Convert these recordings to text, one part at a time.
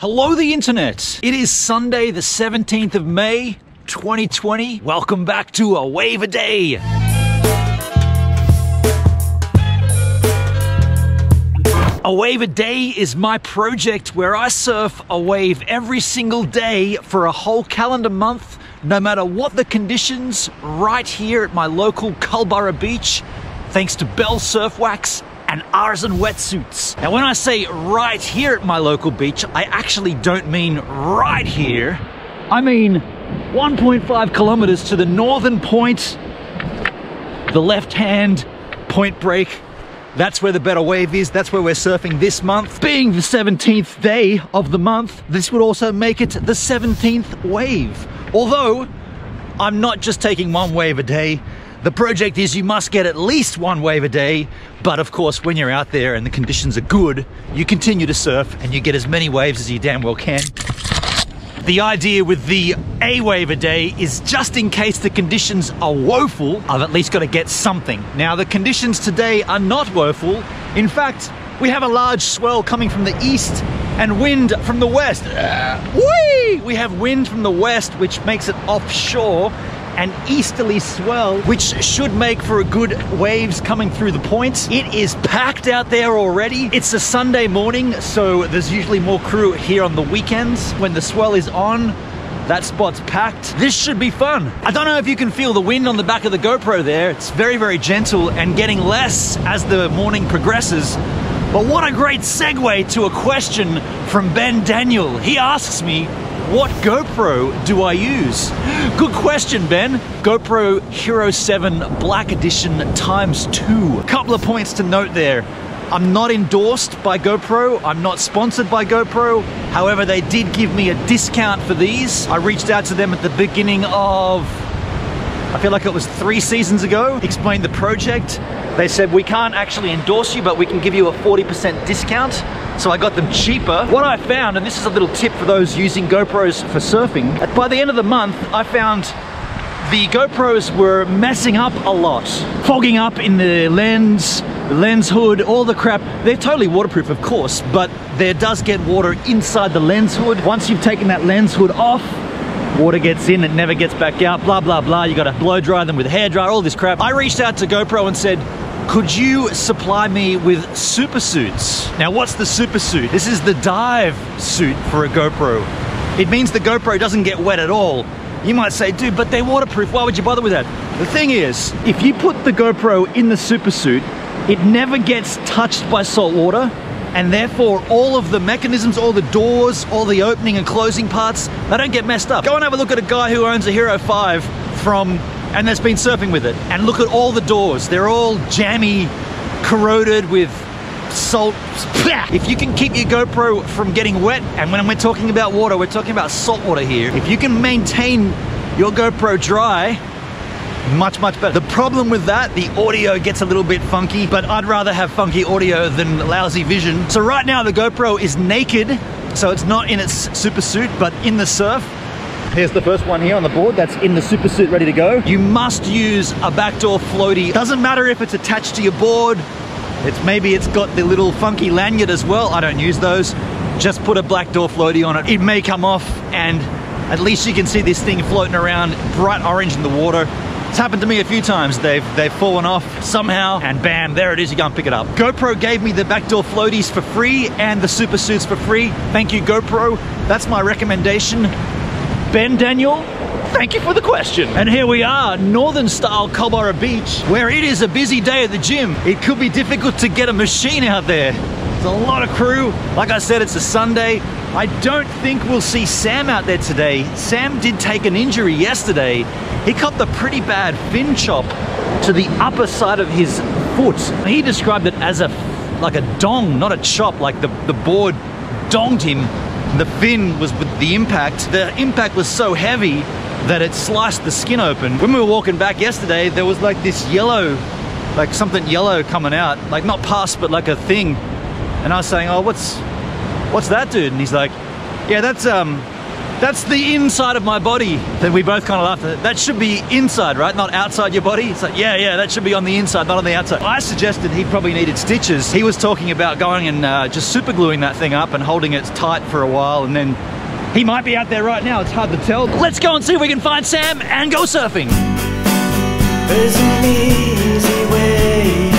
Hello the internet! It is Sunday the 17th of May, 2020. Welcome back to A Wave a Day. A Wave a Day is my project where I surf a wave every single day for a whole calendar month, no matter what the conditions, right here at my local Culburra beach, thanks to Bell Surf Wax and Artisan wetsuits. Now when I say right here at my local beach, I actually don't mean right here. I mean 1.5 kilometers to the northern point, the left-hand point break. That's where the better wave is. That's where we're surfing this month. Being the 17th day of the month, this would also make it the 17th wave. Although, I'm not just taking one wave a day. The project is you must get at least one wave a day, but of course when you're out there and the conditions are good, you continue to surf and you get as many waves as you damn well can. The idea with the a wave a day is just in case the conditions are woeful, I've at least got to get something. Now the conditions today are not woeful. In fact, we have a large swell coming from the east and wind from the west. Whee! We have wind from the west, which makes it offshore, an easterly swell, which should make for a good waves coming through the points. It is packed out there already. It's a Sunday morning, so there's usually more crew here on the weekends. When the swell is on, that spot's packed. This should be fun. I don't know if you can feel the wind on the back of the GoPro there. It's very, very gentle and getting less as the morning progresses. But what a great segue to a question from Ben Daniel. He asks me, what GoPro do I use? Good question, Ben. GoPro Hero 7 Black Edition ×2. A couple of points to note there. I'm not endorsed by GoPro. I'm not sponsored by GoPro. However, they did give me a discount for these. I reached out to them at the beginning of, I feel like it was 3 seasons ago, explained the project. They said, we can't actually endorse you, but we can give you a 40% discount. So I got them cheaper. What I found, and this is a little tip for those using GoPros for surfing, by the end of the month, I found the GoPros were messing up a lot. Fogging up in the lens hood, all the crap. They're totally waterproof, of course, but there does get water inside the lens hood. Once you've taken that lens hood off, water gets in, it never gets back out, blah, blah, blah. You gotta blow dry them with a hairdryer, all this crap. I reached out to GoPro and said, could you supply me with super suits? Now, what's the super suit? This is the dive suit for a GoPro. It means the GoPro doesn't get wet at all. You might say, dude, but they're waterproof. Why would you bother with that? The thing is, if you put the GoPro in the super suit, it never gets touched by salt water, and therefore all of the mechanisms, all the doors, all the opening and closing parts, they don't get messed up. Go and have a look at a guy who owns a Hero 5 and that's been surfing with it, and look at all the doors. They're all jammy, corroded with salt. If you can keep your GoPro from getting wet, and when we're talking about water, we're talking about salt water here. If you can maintain your GoPro dry, much, much better. The problem with that, the audio gets a little bit funky, but I'd rather have funky audio than lousy vision. So right now the GoPro is naked, so it's not in its super suit, but in the surf. Here's the first one here on the board that's in the super suit ready to go. You must use a backdoor floaty. Doesn't matter if it's attached to your board. Maybe it's got the little funky lanyard as well. I don't use those. Just put a backdoor floaty on it. It may come off, and at least you can see this thing floating around bright orange in the water. It's happened to me a few times. They've fallen off somehow, and bam, there it is, you can't pick it up. GoPro gave me the backdoor floaties for free and the super suits for free. Thank you, GoPro. That's my recommendation. Ben Daniel, thank you for the question. And here we are, northern style Culburra Beach, where it is a busy day at the gym. It could be difficult to get a machine out there. There's a lot of crew. Like I said, it's a Sunday. I don't think we'll see Sam out there today. Sam did take an injury yesterday. He copped a pretty bad fin chop to the upper side of his foot. He described it as like a dong, not a chop, like the board donged him. The fin was with the impact. The impact was so heavy that it sliced the skin open. When we were walking back yesterday, there was like this yellow, like something yellow coming out, like not pus, but like a thing. And I was saying, oh, what's that, dude? And he's like, yeah, that's That's the inside of my body. Then we both kind of laughed at it. That should be inside, right? Not outside your body. It's like, yeah, that should be on the inside, not on the outside. I suggested he probably needed stitches. He was talking about going and just super gluing that thing up and holding it tight for a while, and then he might be out there right now. It's hard to tell. Let's go and see if we can find Sam and go surfing. There's an easy way.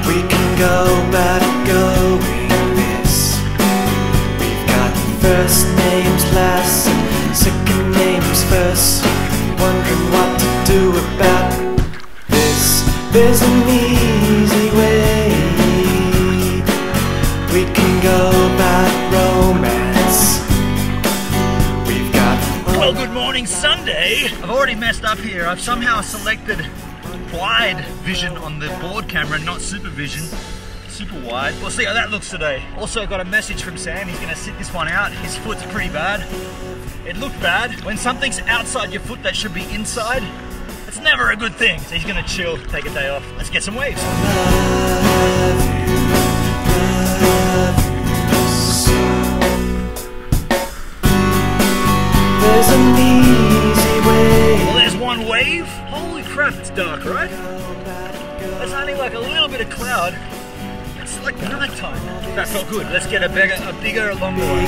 We can go about going this. We've got first names last, second names first. Wondering what to do about this. There's an easy way. We can go about romance. We've got. Well, good morning, Sunday. I've already messed up here. I've somehow selected wide vision on the board camera, not super vision. Super wide. We'll see how that looks today. Also got a message from Sam. He's gonna sit this one out. His foot's pretty bad. It looked bad. When something's outside your foot that should be inside, it's never a good thing. So he's gonna chill, take a day off. Let's get some waves. There's an easy way. Well, there's one wave. Holy crap, it's dark, right? There's only like a little bit of cloud. It's like night time. That felt good. Let's get a bigger, longer one.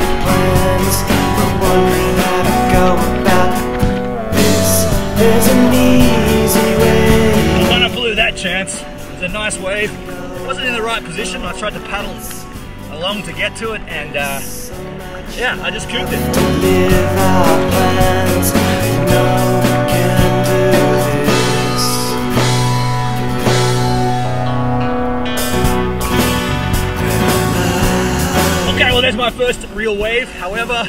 There's an easy way. I kind of blew that chance. It was a nice wave. It wasn't in the right position. I tried to paddle along to get to it, and yeah, I just cooked it. To live our plans, no one can do this. Okay, well there's my first real wave. However,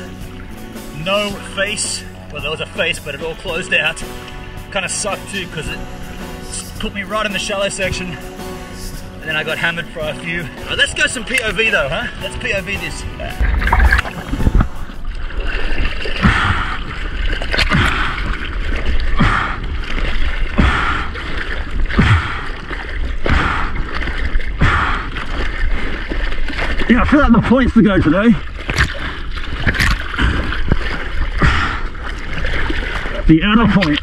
no face. Well, there was a face, but it all closed out. Kind of sucked too, because it put me right in the shallow section. And then I got hammered for a few. Right, let's go some POV though, huh? Let's POV this. Yeah, I feel like the points to go today. The outer point.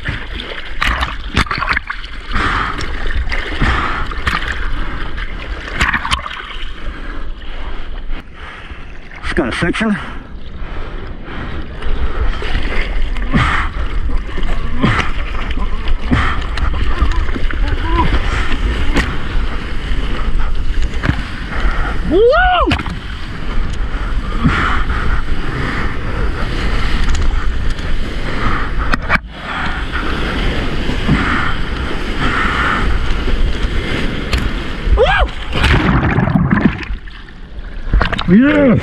It's got a section. Woo! Yes!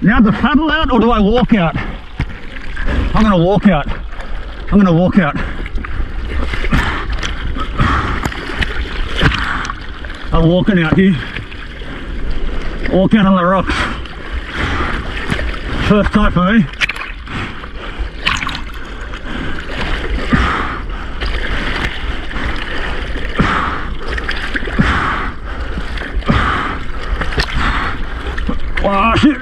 Now to paddle out, or do I walk out? I'm gonna walk out. I'm gonna walk out. I'm walking out here. Walk out on the rocks. First time for me. Wow, shit.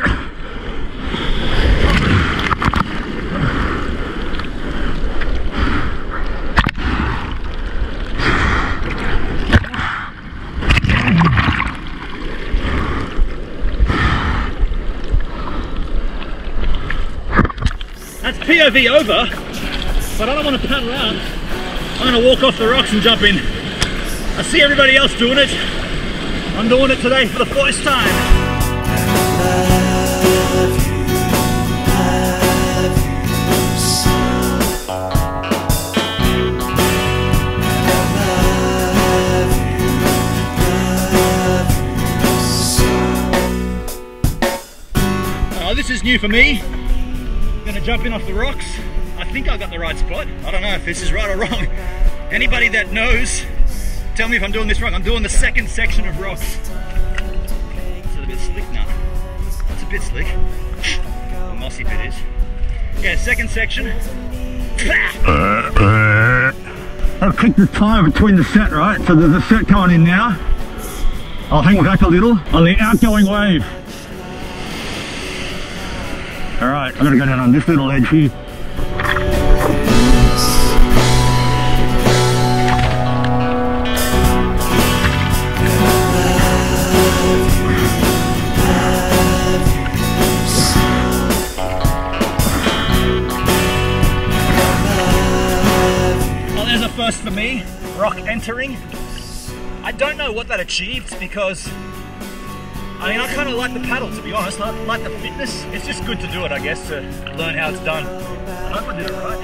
That's POV over, but I don't want to paddle out. I'm going to walk off the rocks and jump in. I see everybody else doing it. I'm doing it today for the first time. This is new for me. I'm gonna jump in off the rocks. I think I got the right spot. I don't know if this is right or wrong. Anybody that knows, tell me if I'm doing this wrong. I'm doing the second section of rocks. It's a bit slick now. It's a bit slick. The mossy bit is. Yeah, second section. I've clicked the time between the set, right? So there's a set coming in now. I'll hang back a little on the outgoing wave. All right, I'm gonna go down on this little ledge here. Well, there's a first for me, rock entering. I don't know what that achieved because I mean, I kind of like the paddle, to be honest. I like the fitness. It's just good to do it, I guess, to learn how it's done. I hope I did it right.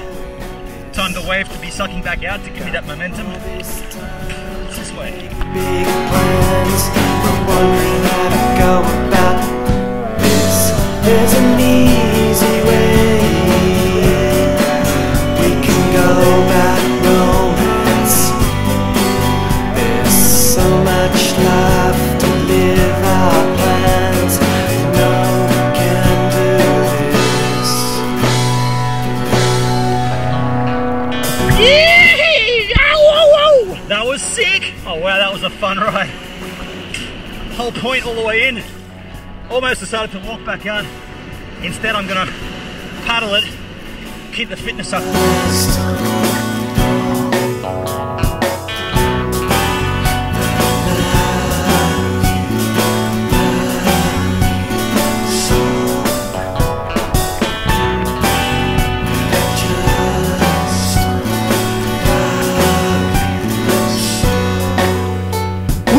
Time the wave to be sucking back out to give me that momentum. It's this way. Big plans, we're wondering how to go about this. There's an easy way. We can go back romance. There's so much life to live our plans. No one can do this. Yee! Ow, whoa, whoa! That was sick! Oh wow, that was a fun ride. Whole point all the way in. Almost decided to walk back out. Instead I'm gonna paddle it, keep the fitness up.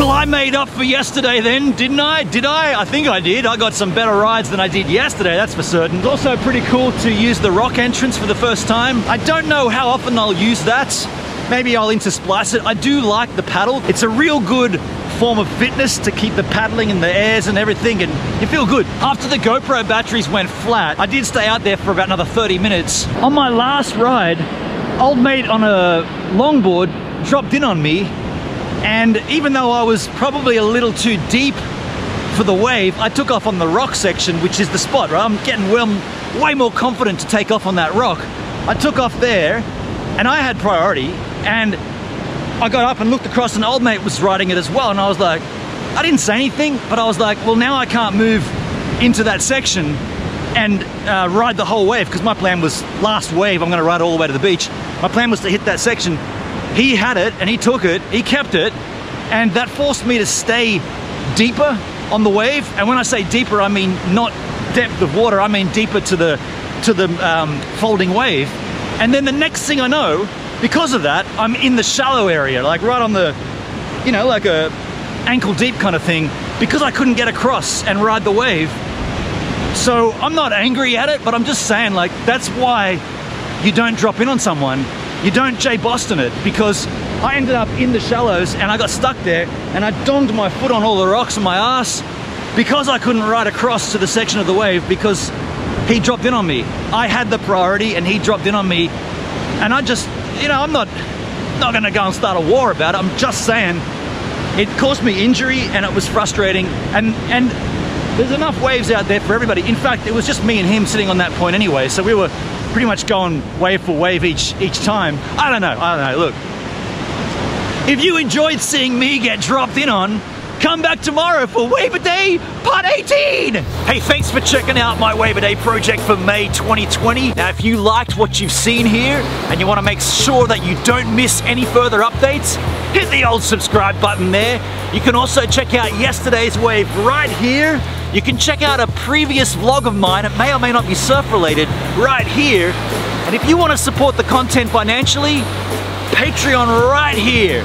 I made up for yesterday then, didn't I? Did I? I think I did. I got some better rides than I did yesterday, that's for certain. It's also pretty cool to use the rock entrance for the first time. I don't know how often I'll use that. Maybe I'll intersplice it. I do like the paddle. It's a real good form of fitness to keep the paddling in the airs and everything, and you feel good. After the GoPro batteries went flat, I did stay out there for about another 30 minutes. On my last ride, old mate on a longboard dropped in on me. And even though I was probably a little too deep for the wave, I took off on the rock section, which is the spot, right? I'm getting way more confident to take off on that rock. I took off there, and I had priority, and I got up and looked across, and old mate was riding it as well, and I was like, I didn't say anything, but I was like, well, now I can't move into that section and ride the whole wave, because my plan was last wave, I'm gonna ride all the way to the beach. My plan was to hit that section. He had it and he took it, he kept it, and that forced me to stay deeper on the wave. And when I say deeper, I mean not depth of water, I mean deeper to the folding wave. And then the next thing I know, because of that, I'm in the shallow area, like right on the, you know, like a ankle deep kind of thing, because I couldn't get across and ride the wave. So I'm not angry at it, but I'm just saying, like, that's why you don't drop in on someone. You don't Jay Boston it, because I ended up in the shallows and I got stuck there and I donged my foot on all the rocks on my ass because I couldn't ride across to the section of the wave because he dropped in on me. I had the priority and he dropped in on me, and I just, you know, I'm not gonna go and start a war about it. I'm just saying it caused me injury and it was frustrating, and there's enough waves out there for everybody. In fact, it was just me and him sitting on that point anyway, so we were pretty much going wave for wave each time. I don't know, look. If you enjoyed seeing me get dropped in on, come back tomorrow for Wave a Day Part 18! Hey, thanks for checking out my Wave a Day project for May 2020. Now, if you liked what you've seen here, and you want to make sure that you don't miss any further updates, hit the old subscribe button there. You can also check out yesterday's wave right here. You can check out a previous vlog of mine, it may or may not be surf related, right here. And if you want to support the content financially, Patreon right here.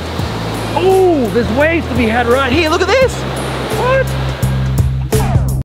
Oh, there's waves to be had right here, look at this.